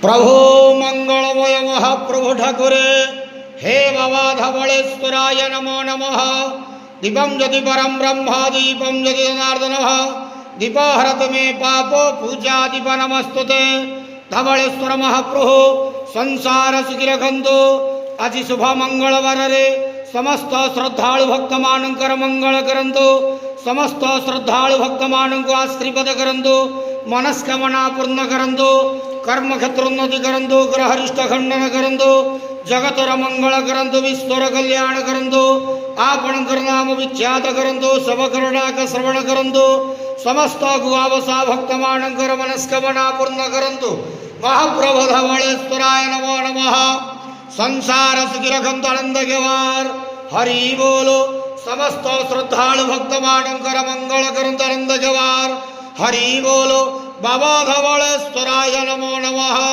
प्रभु मंगलमय महाप्रभु ठाकुरे हे बाबा धवलेश्वराय नमो नमः। दीपम यदि परम ब्रह्म दीपम यदि जनार्दन दीपहरत मे पाप पूजा दीप नमस्तुते। धवलेश्वर महाप्रभु संसार सुखी रखंतु। आज शुभ मंगलवार रे समस्त श्रद्धालु भक्त मानकर मंगल करंतु। समस्त श्रद्धालु भक्त मानक आशीर्वाद करंतु। मनस्कामना पूर्ण करंतु। कर्म क्षेत्र उन्नति करंतु। ग्रहरिष्ट खंडन करंतु। जगतर मंगल करंतु। विश्वर कल्याण करंतु। आपणकर नाम विख्यात करंतु। सब करुणाक श्रवण करंतु। समस्त गुआवसा भक्त मानकर मनस्कामना पूर्ण करंतु। महाप्रभु धवलेश्वराय नमो नमः। संसार सुखी रखंतु आनंद गेवार हरि बोलो। समस्त श्रद्धालु भक्त मानकर मंगल करंतु आनंद गेवार हरि बोलो। बाबा धवलेश्वराय नमो नमः।